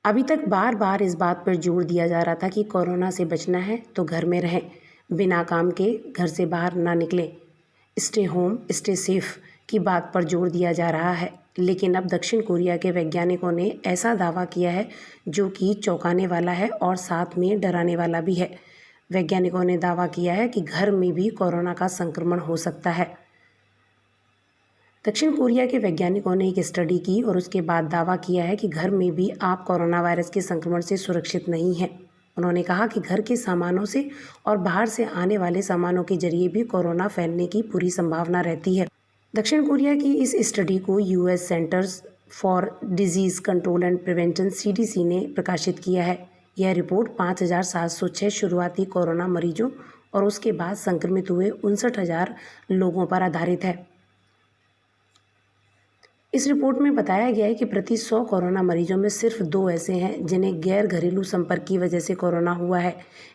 अभी तक बार बार इस बात पर जोर दिया जा रहा था कि कोरोना से बचना है तो घर में रहें, बिना काम के घर से बाहर ना निकलें, स्टे होम स्टे सेफ की बात पर जोर दिया जा रहा है। लेकिन अब दक्षिण कोरिया के वैज्ञानिकों ने ऐसा दावा किया है जो कि चौंकाने वाला है और साथ में डराने वाला भी है। वैज्ञानिकों ने दावा किया है कि घर में भी कोरोना का संक्रमण हो सकता है। दक्षिण कोरिया के वैज्ञानिकों ने एक स्टडी की और उसके बाद दावा किया है कि घर में भी आप कोरोना वायरस के संक्रमण से सुरक्षित नहीं हैं। उन्होंने कहा कि घर के सामानों से और बाहर से आने वाले सामानों के जरिए भी कोरोना फैलने की पूरी संभावना रहती है। दक्षिण कोरिया की इस स्टडी को US centres for disease control and prevention CDC ने प्रकाशित किया है। यह रिपोर्ट 5,706 शुरुआती कोरोना मरीजों और उसके बाद संक्रमित हुए 59,000 लोगों पर आधारित है। इस रिपोर्ट में बताया गया है कि प्रति 100 कोरोना मरीजों में सिर्फ 2 ऐसे हैं जिन्हें गैर घरेलू संपर्क की वजह से कोरोना हुआ है,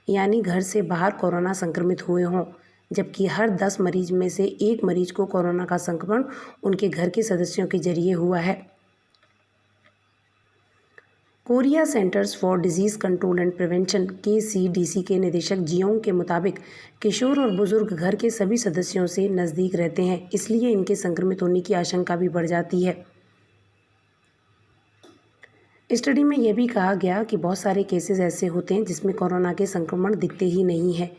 यानी घर से बाहर कोरोना संक्रमित हुए हों, जबकि हर 10 मरीज में से 1 मरीज को कोरोना का संक्रमण उनके घर के सदस्यों के जरिए हुआ है। Korea centres for disease control and prevention KCDC के निदेशक जियोंग के मुताबिक किशोर और बुजुर्ग घर के सभी सदस्यों से नज़दीक रहते हैं, इसलिए इनके संक्रमित होने की आशंका भी बढ़ जाती है। स्टडी में यह भी कहा गया कि बहुत सारे केसेस ऐसे होते हैं जिसमें कोरोना के संक्रमण दिखते ही नहीं है।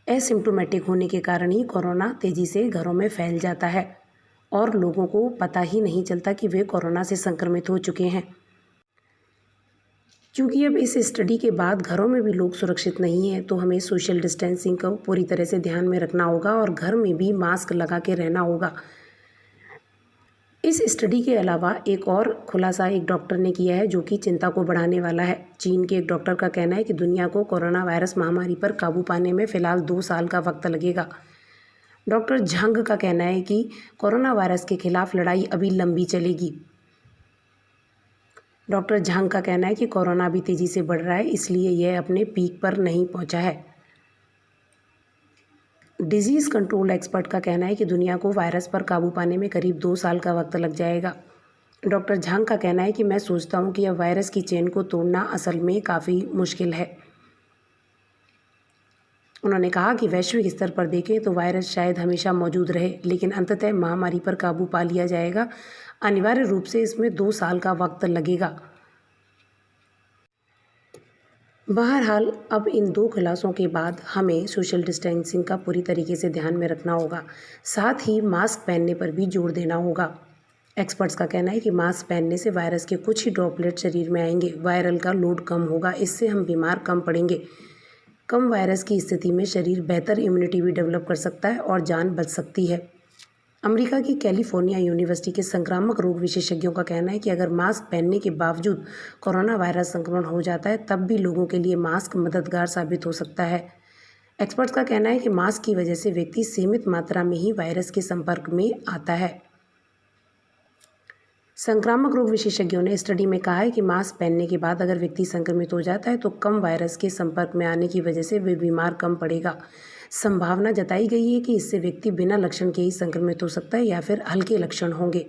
एसिम्प्टोमेटिक होने के कारण ही कोरोना तेज़ी से घरों में फैल जाता है और लोगों को पता ही नहीं चलता कि वे कोरोना से संक्रमित हो चुके हैं। क्योंकि अब इस स्टडी के बाद घरों में भी लोग सुरक्षित नहीं हैं, तो हमें सोशल डिस्टेंसिंग को पूरी तरह से ध्यान में रखना होगा और घर में भी मास्क लगा के रहना होगा। इस स्टडी के अलावा एक और खुलासा एक डॉक्टर ने किया है जो कि चिंता को बढ़ाने वाला है। चीन के एक डॉक्टर का कहना है कि दुनिया को कोरोना वायरस महामारी पर काबू पाने में फ़िलहाल 2 साल का वक्त लगेगा। डॉक्टर झंग का कहना है कि कोरोना वायरस के खिलाफ लड़ाई अभी लंबी चलेगी। डॉक्टर झांग का कहना है कि कोरोना भी तेज़ी से बढ़ रहा है, इसलिए यह अपने पीक पर नहीं पहुंचा है। डिजीज़ कंट्रोल एक्सपर्ट का कहना है कि दुनिया को वायरस पर काबू पाने में करीब 2 साल का वक्त लग जाएगा। डॉक्टर झांग का कहना है कि मैं सोचता हूं कि अब वायरस की चेन को तोड़ना असल में काफ़ी मुश्किल है। उन्होंने कहा कि वैश्विक स्तर पर देखें तो वायरस शायद हमेशा मौजूद रहे, लेकिन अंततः महामारी पर काबू पा लिया जाएगा। अनिवार्य रूप से इसमें 2 साल का वक्त लगेगा। बहरहाल अब इन 2 खुलासों के बाद हमें सोशल डिस्टेंसिंग का पूरी तरीके से ध्यान में रखना होगा, साथ ही मास्क पहनने पर भी जोर देना होगा। एक्सपर्ट्स का कहना है कि मास्क पहनने से वायरस के कुछ ही ड्रॉपलेट शरीर में आएंगे, वायरल का लोड कम होगा, इससे हम बीमार कम पड़ेंगे। कम वायरस की स्थिति में शरीर बेहतर इम्यूनिटी भी डेवलप कर सकता है और जान बच सकती है। अमेरिका की कैलिफोर्निया यूनिवर्सिटी के संक्रामक रोग विशेषज्ञों का कहना है कि अगर मास्क पहनने के बावजूद कोरोना वायरस संक्रमण हो जाता है, तब भी लोगों के लिए मास्क मददगार साबित हो सकता है। एक्सपर्ट्स का कहना है कि मास्क की वजह से व्यक्ति सीमित मात्रा में ही वायरस के संपर्क में आता है। संक्रामक रोग विशेषज्ञों ने स्टडी में कहा है कि मास्क पहनने के बाद अगर व्यक्ति संक्रमित हो जाता है तो कम वायरस के संपर्क में आने की वजह से वे बीमार कम पड़ेगा। संभावना जताई गई है कि इससे व्यक्ति बिना लक्षण के ही संक्रमित हो सकता है या फिर हल्के लक्षण होंगे।